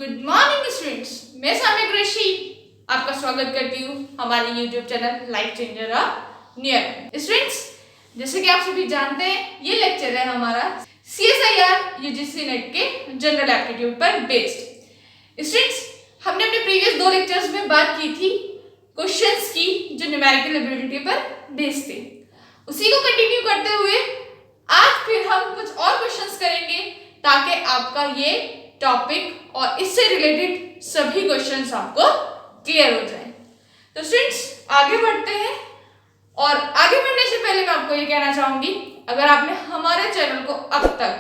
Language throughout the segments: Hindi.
गुड मॉर्निंग स्टूडेंट्स, मैं साम्या ऋषि आपका स्वागत करती हूँ हमारे YouTube channel life changer near. Students, जैसे कि आप सभी जानते हैं, ये लेक्चर है हमारा CSIR UGC नेट के जनरल एप्टीट्यूड पर बेस्ड। स्टूडेंट्स, हमने अपने प्रीवियस 2 लेक्चर्स में बात की थी क्वेश्चंस की जो न्यूमेरिकल एबिलिटी पर बेस्ड थे। उसी को कंटिन्यू करते हुए आज फिर हम कुछ और क्वेश्चंस करेंगे ताकि आपका ये टॉपिक और इससे रिलेटेड सभी क्वेश्चंस आपको क्लियर हो जाए। तो स्टूडेंट्स, आगे बढ़ते हैं और आगे बढ़ने से पहले मैं आपको ये कहना चाहूंगी, अगर आपने हमारे चैनल को अब तक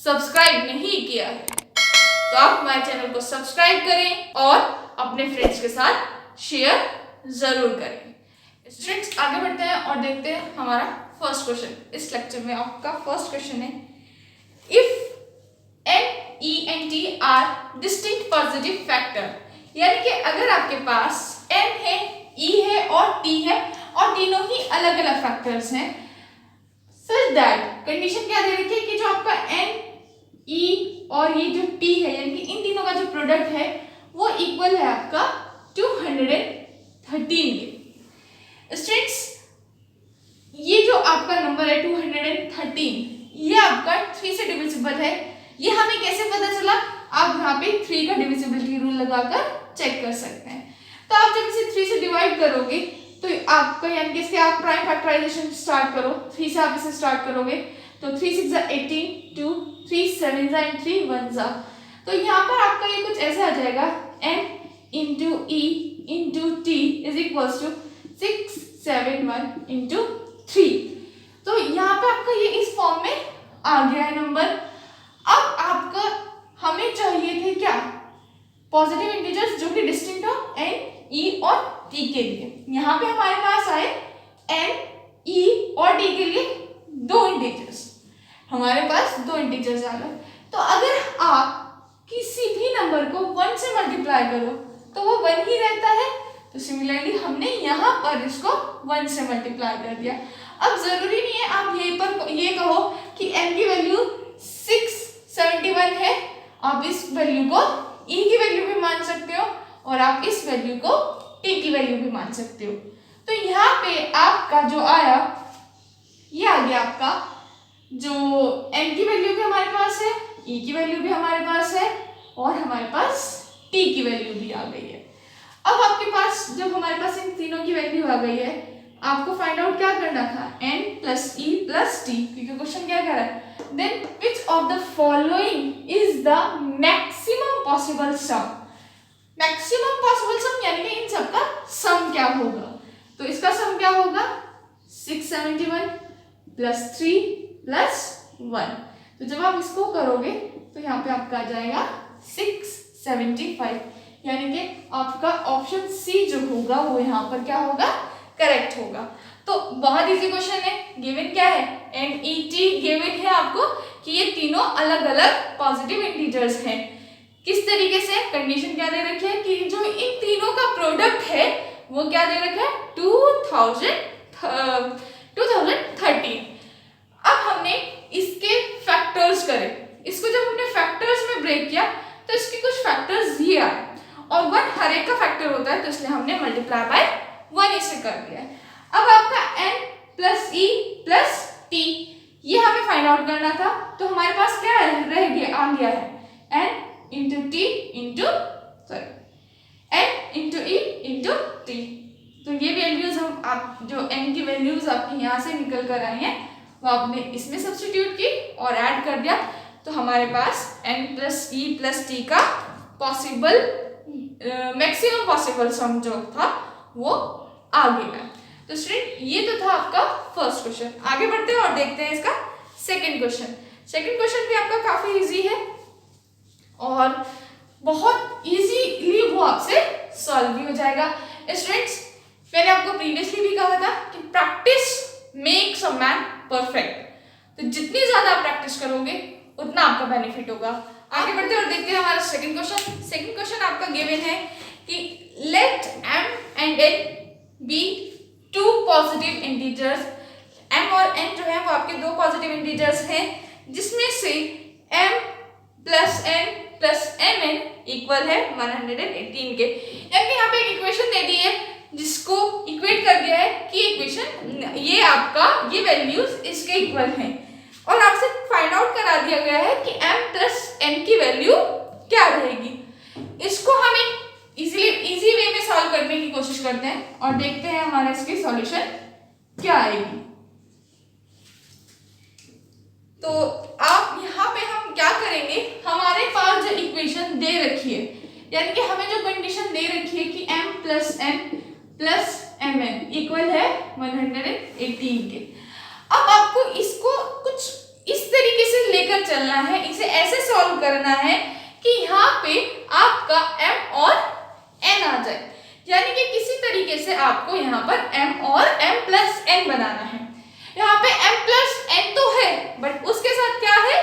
सब्सक्राइब नहीं किया है तो आप हमारे चैनल को सब्सक्राइब करें और अपने फ्रेंड्स के साथ शेयर जरूर करें। स्टूडेंट्स, आगे बढ़ते हैं और देखते हैं हमारा फर्स्ट क्वेश्चन। इस लेक्चर में आपका फर्स्ट क्वेश्चन है, if N, E and T are distinct positive factor, यानी कि अगर आपके पास N है, E है और T है और तीनों ही अलग अलग फैक्टर्स हैं, सच दैट कंडीशन क्या दे रखी है कि जो आपका N, E और ये जो T है, यानी कि इन तीनों का जो प्रोडक्ट है वो इक्वल है आपका 213 के। स्टूडेंट्स, ये जो आपका नंबर है 213, ये आपका 3 से डिविजिबल है। ये हमें कैसे पता चला? आप यहाँ पे 3 का डिविजिबिलिटी रूल लगाकर चेक कर सकते हैं। तो आप जब इसे 3 से डिवाइड करोगे तो आपका यानी कि इसके आप प्राइम फैक्टराइजेशन स्टार्ट करो, 3 से आप इसे स्टार्ट करोगे तो 3 6 18, 2 3 7 and 3 1 तो यहाँ पर आपका ये कुछ ऐसे आ जाएगा, N into E into T is equals to 671 into 3। तो यहाँ पे आपका ये इस फॉर्म में आ गया है नंबर। अब आपका हमें चाहिए थे क्या? पॉजिटिव इंटीजर्स जो कि डिस्टिंक्ट हो N, E और T के लिए। यहाँ पे हमारे पास आए N, E और T के लिए 2 इंटीजर्स, हमारे पास 2 इंटीजर्स आ गए। तो अगर आप किसी भी नंबर को 1 से मल्टीप्लाई करो तो वो 1 ही रहता है, तो सिमिलरली हमने यहाँ पर इसको 1 से मल्टीप्लाई कर दिया। अब जरूरी नहीं है आप यहीं पर ये कहो कि n की वैल्यू 671 है, आप इस वैल्यू को E की वैल्यू भी मान सकते हो और आप इस वैल्यू को T की वैल्यू भी मान सकते हो। तो यहाँ पे आपका जो आया, ये आ गया आपका जो n की वैल्यू भी हमारे पास है, E की वैल्यू भी हमारे पास है और हमारे पास T की वैल्यू भी आ गई है। अब आपके पास जब हमारे पास इन तीनों की वैल्यू आ गई है, आपको फाइंड आउट क्या करना था? N plus E plus T, क्योंकि क्वेश्चन क्या कह रहा है? Then which of the following is the maximum possible sum? Maximum possible sum यानी कि इन सब का सम क्या होगा? तो इसका सम क्या होगा? 671 plus 3 plus 1। तो जब आप इसको करोगे तो यहाँ पे आपका आ जाएगा 675, यानी कि आपका ऑप्शन सी जो होगा वो यहाँ पर क्या होगा? करेक्ट होगा। तो बहुत इजी क्वेश्चन है। गिवन क्या है? N, E, T गिवन है आपको कि ये तीनों अलग अलग पॉजिटिव इंटीजर्स हैं। किस तरीके से? कंडीशन क्या दे रखी है कि जो इन तीनों का प्रोडक्ट है वो क्या दे रखा है? 2013। अब हमने इसके फैक्टर्स करे, इसको जब हमने फैक्टर्स में ब्रेक किया तो इसके कुछ फैक्टर्स ये आए और 1 हर एक का फैक्टर होता है, तो इसलिए हमने मल्टीप्लाई बाय 1 इसे कर दिया है। अब आपका N plus E plus T ये हमें फाइंड आउट करना था, तो हमारे पास क्या रह गया? आ गया है N into T into N into E into T। तो ये वैल्यूज हम आप जो N की वैल्यूज आपकी यहाँ से निकल कर आई हैं वो आपने इसमें सब्स्टिट्यूट की और ऐड कर दिया, तो हमारे पास N plus E plus T का पॉसिबल मैक्सिमम पॉसिबल सम जो था वो आ गया। तो स्टूडेंट, ये तो था आपका फर्स्ट क्वेश्चन। आगे बढ़ते हैं और देखते हैं इसका सेकंड क्वेश्चन। सेकंड क्वेश्चन भी आपका काफी इजी है और बहुत इजीली वो आपसे सॉल्व भी हो जाएगा। स्टूडेंट्स, मैंने आपको प्रीवियसली भी कहा था कि practice makes a man perfect, तो जितनी ज्यादा आप प्रैक्टिस करोगे उतना आपका बेनिफिट होगा। आगे बढ़ते हैं और देखते हैं हमारा सेकंड क्वेश्चन। सेकंड क्वेश्चन आपका गिवन है कि let M and N be 2 positive integers. M और N जो है वो आपके 2 पॉजिटिव इंटीजर्स हैं, जिसमें से M plus N plus Mn equal है 118 के। यानी यहाँ पे एक इक्वेशन दे दी है जिसको इक्वेट कर दिया है कि इक्वेशन ये आपका ये वैल्यूज इसके इक्वल हैं और आपसे फाइंड आउट करा दिया गया है कि m प्लस n की वैल्यू क्या रहेगी। इसको हम एक इजी वे में सॉल्व करने की कोशिश करते हैं और देखते हैं हमारा इसकी सॉल्यूशन क्या आएगी। तो आप यहाँ पे हम क्या करेंगे, हमारे पास जो इक्वेशन दे रखी है यानी कि हमें जो कंडीशन दे रखी है कि m plus n plus mn equal है 118 के। अब आपको इसको कुछ इस तरीके से लेकर चलना है, इसे ऐसे सॉल्व करना है कि यहाँ पे आपका m और n आ जाए, यानी कि किसी तरीके से आपको यहाँ पर m और m प्लस n बनाना है। यहाँ पे m प्लस n तो है बट उसके साथ क्या है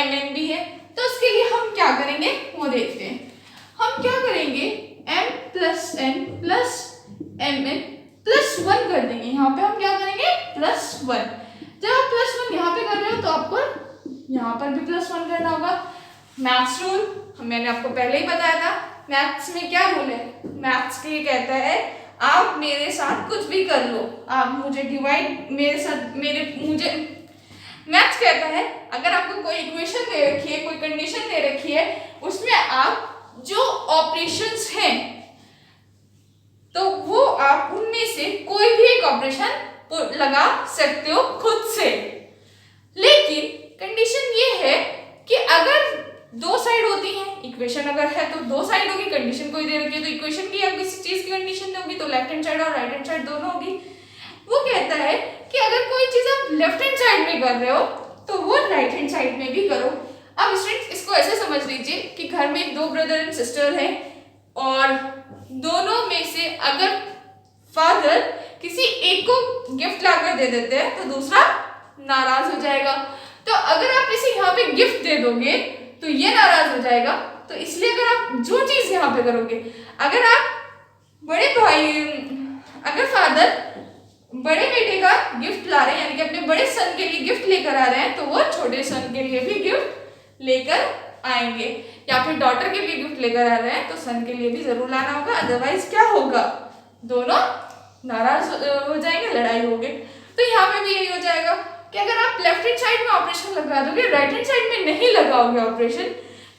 mn भी है, तो उसके लिए हम क्या करेंगे वो देखते हैं। हम क्या करेंगे m plus n plus mn plus 1 कर देंगे। यहाँ पे हम क्या करेंगे प्लस 1। जब आप प्लस 1 यहाँ पे कर रहे हो तो आपको यहाँ पर भी प्लस 1 करना होगा। मैथ्स रूल मैंने आपको पहले ही बताया था, मैथ्स में क्या रूल है, मैथ्स के ये कहता है आप मेरे साथ कुछ भी कर लो, आप मुझे डिवाइड मेरे साथ मुझे मैथ्स कहता है अगर आपको कोई इक्वेशन दे रखी है, कोई कंडीशन दे रखी है, उसमें आप जो ऑपरेशंस हैं तो वो आप उनमें से कोई भी एक ऑपरेशन लगा सकते हो खुद से। लेकिन कंडीशन ये है कि अगर दो साइड होती हैं, इक्वेशन अगर है तो दो साइड होगी, कंडीशन कोई दे रखी है तो इक्वेशन की या किसी चीज की कंडीशन होगी तो लेफ्ट हैंड साइड और राइट हैंड साइड दोनों होगी। वो कहता है कि अगर कोई चीज आप लेफ्ट हैंड साइड में कर रहे हो तो वो राइट हैंड साइड में भी करो। अब स्टूडेंट्स इसको ऐसे समझ लीजिए कि घर में दो ब्रदर एंड सिस्टर हैं और दोनों में से अगर फादर किसी एक को गिफ्ट लाकर दे देते हैं तो दूसरा नाराज हो जाएगा। तो अगर आप इसे यहाँ पे गिफ्ट दे दोगे तो ये नाराज हो जाएगा। तो इसलिए अगर आप जो चीज यहाँ पे करोगे, अगर आप बड़े भाई अगर फादर बड़े बेटे का गिफ्ट ला रहे हैं यानी कि अपने बड़े सन के लिए गिफ्ट लेकर आ रहे हैं तो वो छोटे सन के लिए भी गिफ्ट लेकर आएंगे, या फिर डॉटर के लिए गिफ्ट लेकर आ रहे हैं तो सन के लिए भी जरूर लाना होगा, अदरवाइज क्या होगा दोनों नाराज हो जाएंगे, लड़ाई होगी। तो यहाँ पे भी यही हो जाएगा कि अगर आप लेफ्ट हैंड साइड में ऑपरेशन लगा दोगे, राइट हैंड साइड में नहीं लगाओगे ऑपरेशन,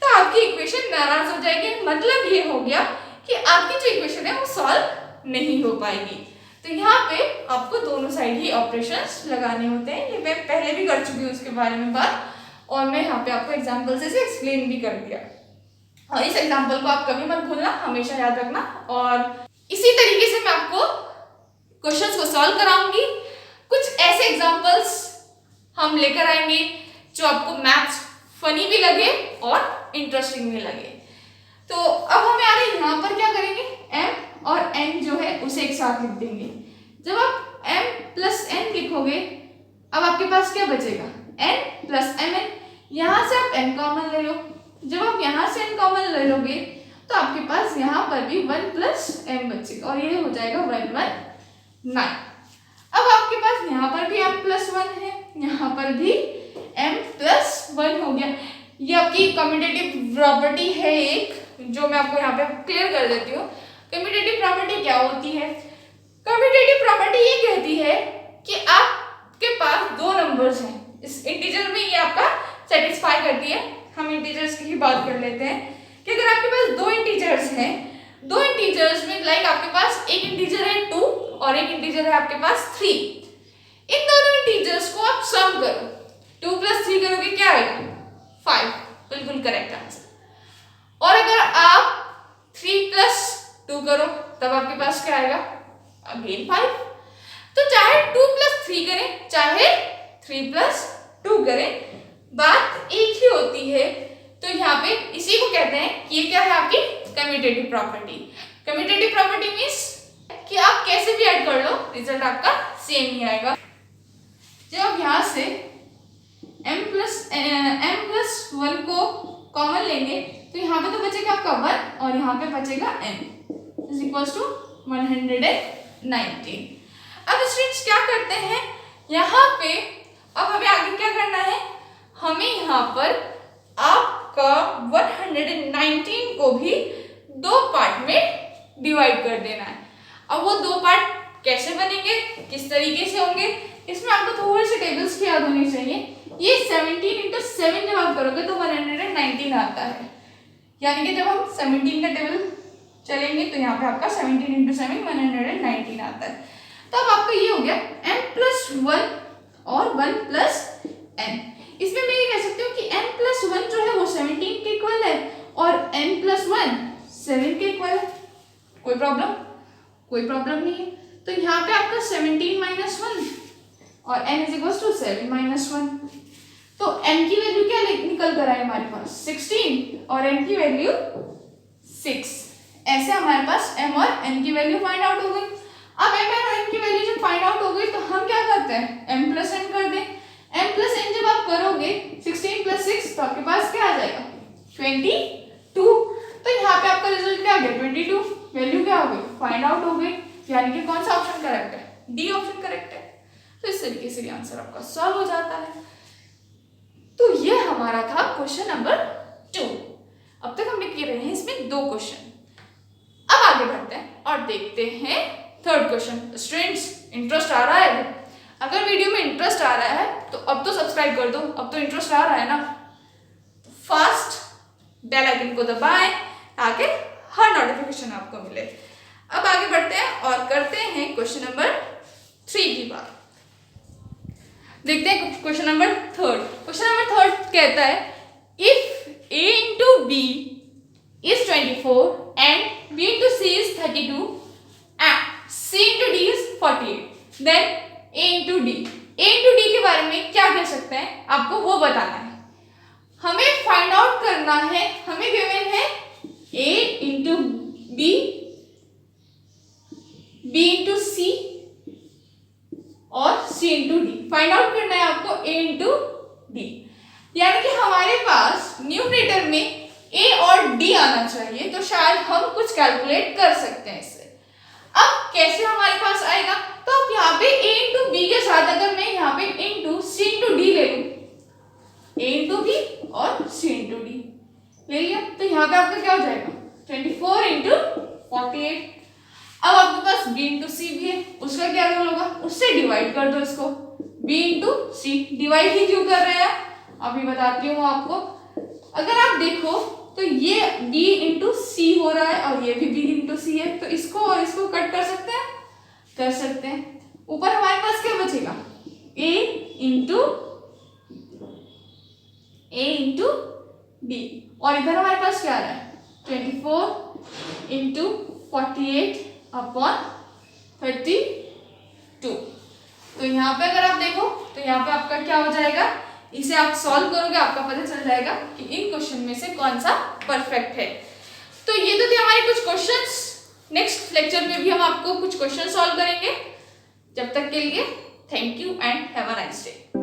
तो आपकी इक्वेशन नाराज हो जाएगी। मतलब ये हो गया कि आपकी जो इक्वेशन है वो सॉल्व नहीं हो पाएगी। तो यहाँ पे आपको दोनों साइड ही ऑपरेशंस लगाने होते हैं। ये मैं पहले भी कर चुकी हूँ उसके बारे में बात, और मैं यहाँ पे आपको एग्जाम्पल से एक्सप्लेन भी कर दिया। और इस एग्जाम्पल को आप कभी मत भूलना, हमेशा याद रखना। और इसी तरीके से मैं आपको क्वेश्चंस को सॉल्व कराऊंगी। कुछ ऐसे एग्जाम्पल्स हम लेकर आएंगे जो आपको मैथ्स फनी भी लगे और इंटरेस्टिंग भी लगे। तो अब हमें आ रहे यहाँ पर क्या करेंगे, m और n जो है उसे एक साथ लिख देंगे। जब आप m प्लस n लिखोगे अब आपके पास क्या बचेगा, n प्लस mn। यहाँ से आप n कॉमन ले लो, जब आप यहाँ से n कॉमन ले लोगे तो आपके पास यहाँ पर भी 1 प्लस m बचेगा और ये हो जाएगा 1 1 9। अब आपके पास यहाँ पर भी m प्लस 1 है, यहाँ पर भी m प्लस 1 हो गया। ये आपकी कम्यूटेटिव प्रॉपर्टी है एक, जो मैं आपको यहाँ पे क्लियर कर देती हूँ। कम्यूटेटिव प्रॉपर्टी क्या होती है, कम्यूटेटिव प्रॉपर्टी ये कहती है कि आपके पास दो नंबर्स हैं, इस इंटीजर में ये आपका सेटिस्फाई करती है। हम इंटीजर्स की ही बात कर लेते हैं कि अगर आपके पास दो इंटीजर्स हैं, दो इंटीजर्स में लाइक आपके पास एक इंटीजर है 2 और एक इंटीजर है आपके पास 3। इन दोनों इंटीजर्स को आप सम करो, 2 प्लस 3 करोगे क्या आएगा 5, बिल्कुल करेक्ट आंसर। और अगर आप 3 प्लस 2 करो तब आपके पास क्या आएगा अगेन 5। तो चाहे 2 प्लस 3 करें चाहे 3 प्लस 2 करें, बात एक ही होती है। तो यहाँ पे इसी को कहते हैं कि ये क्या है आपकी commutative property. Commutative property means कि आप कैसे भी ऐड कर लो रिजल्ट आपका सेम ही आएगा। जब आप यहाँ से m प्लस 1 को कॉमन लेंगे तो यहाँ पे तो बचेगा आपका 1 और यहाँ पे बचेगा m इज इक्वल्स टू 119। अब स्टूडेंट्स क्या करते हैं यहाँ पे, अब हमें आगे क्या करना है, हमें यहाँ पर आपका आपका 119 को भी दो पार्ट में डिवाइड कर देना है। अब वो दो पार्ट कैसे बनेंगे, किस तरीके से होंगे, इसमें आपको थोड़ी सी टेबल्स की याद होनी चाहिए। ये 17 इंटू 7 जब आप करोगे तो 119 आता है, यानी कि जब हम 17 का टेबल चलेंगे तो यहाँ पे आपका 17 इंटू 7 119 आता है। तो अब आपका ये हो गया m+1 और 1+n। इसमें मैं ये कह सकती हूँ कि m+1 जो है वो 17 के इक्वल है और n+1 7 के इक्वल है। कोई प्रॉब्लम नहीं है। तो यहाँ पे आपका 17 - 1 और n = 7 - 1। तो n की वैल्यू क्या निकल कर आए हमारे पास 16 और n की वैल्यू 6। ऐसे हमारे पास m और n की वैल्यू फाइंड आउट हो गई। अब m और n की वैल्यू जब फाइंड आउट हो गई तो हम क्या करते हैं, m+n कर दें। m+n जब आप करोगे 16 + 6 तो आपके पास क्या आ जाएगा 22। तो यहाँ पे आपका रिजल्ट क्या आ गया 22। वैल्यू क्या हो गई फाइंड आउट हो गई, यानी कि कौन सा ऑप्शन करेक्ट है, डी ऑप्शन करेक्ट है। तो इस तरीके से आंसर आपका सॉल्व हो जाता है। तो ये हमारा था क्वेश्चन नंबर 2। अब तक हमने किए रहे हैं इसमें 2 क्वेश्चन। अब आगे बढ़ते हैं और देखते हैं थर्ड क्वेश्चन। स्टूडेंट्स इंटरेस्ट आ रहा है? अगर वीडियो में इंटरेस्ट आ रहा है तो अब तो सब्सक्राइब कर दो। अब तो इंटरेस्ट आ रहा है ना, तो फास्ट बेल आइकन को दबाएं ताकि हर नोटिफिकेशन आपको मिले। अब आगे बढ़ते हैं और करते हैं क्वेश्चन नंबर 3 की बात। देखते हैं क्वेश्चन नंबर 3। क्वेश्चन नंबर 3 कहता है if a into b is 24 and b into c is 32 and c into d is 48 then a into d। a into d के बारे में क्या कह सकते हैं आपको वो बताना है। हमें फाइंड आउट करना है, हमें गिवन है a into b, b into c और c into d। Find out करना है आपको a into d, यानी कि हमारे पास न्यूमरेटर में a और d आना चाहिए। तो शायद हम कुछ कैलकुलेट कर सकते हैं इससे। अब कैसे हमारे पास आएगा, तो अब यहाँ पे a into b के साथ अगर मैं यहाँ पे into c into d ले लूं, a into b और c into d ले लिया, तो यहाँ पे आपका क्या हो जाएगा 24 into 48। अब आपके पास b into c भी है, उसका क्या रोल होगा, उससे डिवाइड कर दो इसको। b into c डिवाइड ही क्यों कर रहे हैं अभी बताती हूँ आपको। अगर आप देखो तो ये b into c हो रहा है और ये भी b into c है, तो इसको और इसको कट कर सकते हैं, कर सकते हैं। ऊपर हमारे पास क्या बचेगा a into b और इधर हमारे पास क्या आ रहा है 24 into 48 अपॉन 32। तो यहाँ पे अगर आप देखो तो यहाँ पे आपका क्या हो जाएगा, इसे आप सॉल्व करोगे आपका पता चल जाएगा कि इन क्वेश्चन में से कौन सा परफेक्ट है। तो ये तो थे हमारे कुछ क्वेश्चंस। नेक्स्ट लेक्चर में भी हम आपको कुछ क्वेश्चन सॉल्व करेंगे। जब तक के लिए thank you and have a nice day.